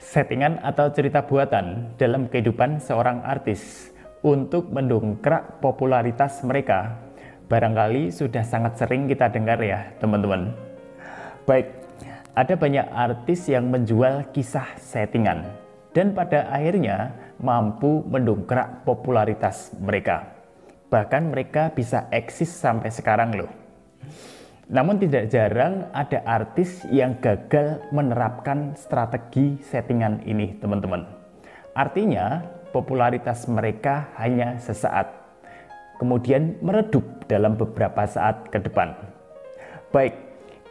Settingan atau cerita buatan dalam kehidupan seorang artis untuk mendongkrak popularitas mereka barangkali sudah sangat sering kita dengar ya teman-teman. Baik, ada banyak artis yang menjual kisah settingan dan pada akhirnya mampu mendongkrak popularitas mereka. Bahkan mereka bisa eksis sampai sekarang loh. Namun tidak jarang ada artis yang gagal menerapkan strategi settingan ini teman-teman. Artinya popularitas mereka hanya sesaat, kemudian meredup dalam beberapa saat ke depan. Baik,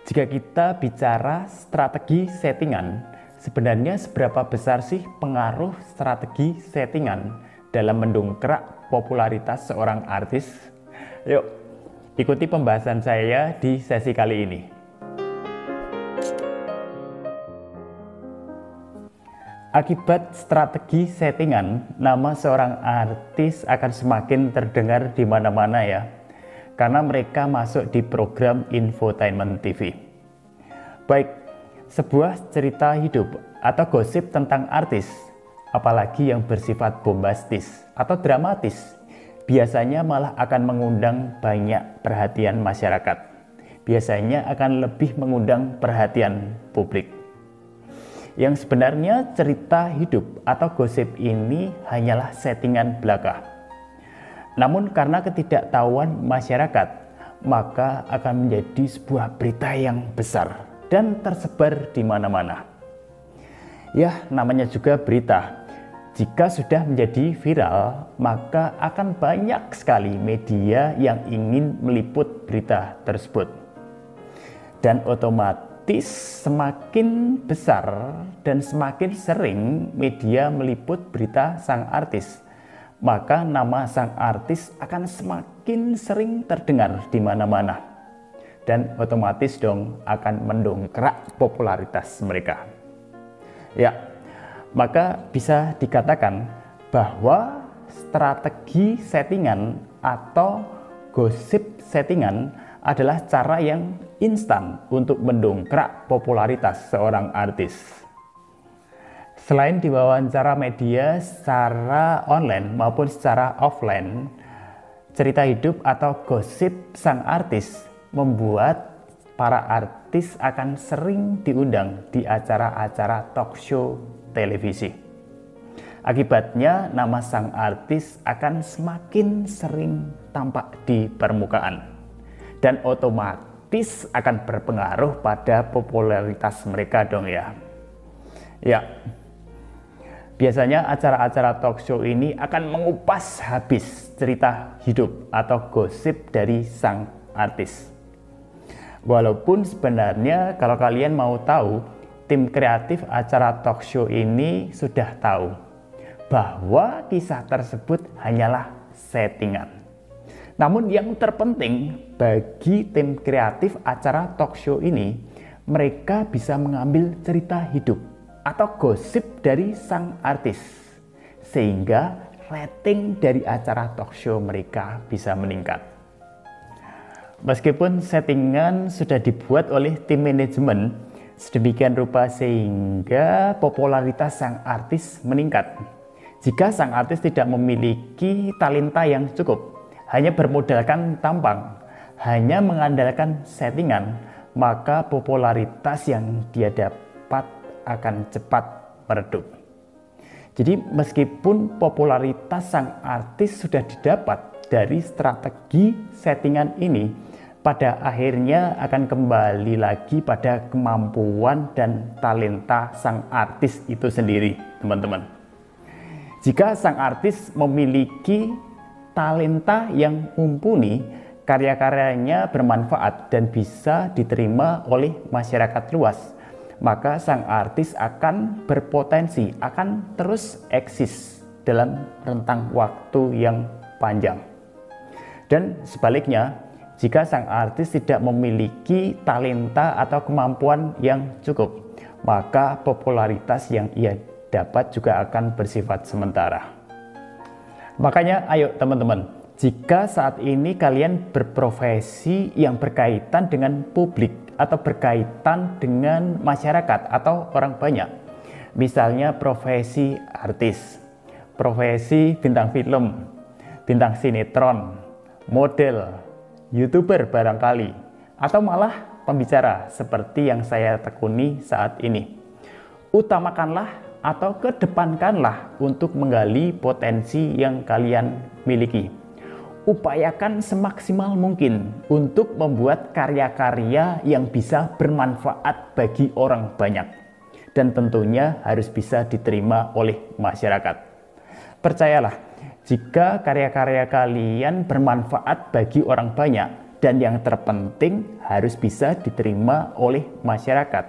jika kita bicara strategi settingan, sebenarnya seberapa besar sih pengaruh strategi settingan dalam mendongkrak popularitas seorang artis? Yuk, ikuti pembahasan saya di sesi kali ini. Akibat strategi settingan, nama seorang artis akan semakin terdengar di mana-mana ya, karena mereka masuk di program infotainment TV. Baik, sebuah cerita hidup atau gosip tentang artis, apalagi yang bersifat bombastis atau dramatis, biasanya malah akan mengundang banyak perhatian masyarakat. Biasanya akan lebih mengundang perhatian publik. Yang sebenarnya cerita hidup atau gosip ini hanyalah settingan belaka. Namun karena ketidaktahuan masyarakat, maka akan menjadi sebuah berita yang besar dan tersebar di mana-mana. Ya, namanya juga berita. Jika sudah menjadi viral, maka akan banyak sekali media yang ingin meliput berita tersebut. Dan otomatis semakin besar dan semakin sering media meliput berita sang artis, maka nama sang artis akan semakin sering terdengar di mana-mana. Dan otomatis dong akan mendongkrak popularitas mereka. Ya, maka bisa dikatakan bahwa strategi settingan atau gosip settingan adalah cara yang instan untuk mendongkrak popularitas seorang artis. Selain diwawancara media secara online maupun secara offline, cerita hidup atau gosip sang artis membuat para artis akan sering diundang di acara-acara talk show televisi. Akibatnya nama sang artis akan semakin sering tampak di permukaan dan otomatis akan berpengaruh pada popularitas mereka dong ya. Ya, biasanya acara-acara talk show ini akan mengupas habis cerita hidup atau gosip dari sang artis. Walaupun sebenarnya kalau kalian mau tahu, tim kreatif acara talk show ini sudah tahu bahwa kisah tersebut hanyalah settingan. Namun yang terpenting bagi tim kreatif acara talk show ini, mereka bisa mengambil cerita hidup atau gosip dari sang artis, sehingga rating dari acara talk show mereka bisa meningkat. Meskipun settingan sudah dibuat oleh tim manajemen sedemikian rupa sehingga popularitas sang artis meningkat. Jika sang artis tidak memiliki talenta yang cukup, hanya bermodalkan tampang, hanya mengandalkan settingan, maka popularitas yang dia dapat akan cepat meredup. Jadi meskipun popularitas sang artis sudah didapat dari strategi settingan ini, pada akhirnya akan kembali lagi pada kemampuan dan talenta sang artis itu sendiri, teman-teman. Jika sang artis memiliki talenta yang mumpuni, karya-karyanya bermanfaat dan bisa diterima oleh masyarakat luas, maka sang artis akan berpotensi, akan terus eksis dalam rentang waktu yang panjang. Dan sebaliknya, jika sang artis tidak memiliki talenta atau kemampuan yang cukup, maka popularitas yang ia dapat juga akan bersifat sementara. Makanya ayo teman-teman, jika saat ini kalian berprofesi yang berkaitan dengan publik atau berkaitan dengan masyarakat atau orang banyak, Misalnya profesi artis, profesi bintang film, bintang sinetron, model, YouTuber barangkali, atau malah pembicara seperti yang saya tekuni saat ini. Utamakanlah atau kedepankanlah untuk menggali potensi yang kalian miliki. Upayakan semaksimal mungkin untuk membuat karya-karya yang bisa bermanfaat bagi orang banyak dan tentunya harus bisa diterima oleh masyarakat. Percayalah, jika karya-karya kalian bermanfaat bagi orang banyak dan yang terpenting harus bisa diterima oleh masyarakat,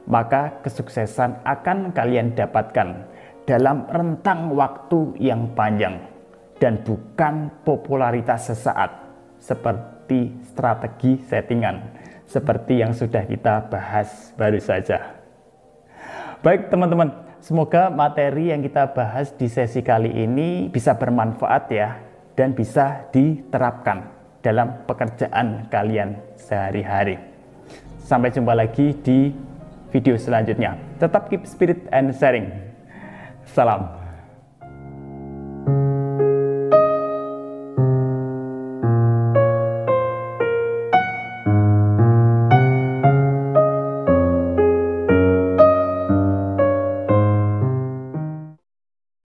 maka kesuksesan akan kalian dapatkan dalam rentang waktu yang panjang dan bukan popularitas sesaat seperti strategi settingan seperti yang sudah kita bahas baru saja. Baik teman-teman, semoga materi yang kita bahas di sesi kali ini bisa bermanfaat ya dan bisa diterapkan dalam pekerjaan kalian sehari-hari. Sampai jumpa lagi di video selanjutnya. Tetap keep spirit and sharing. Salam.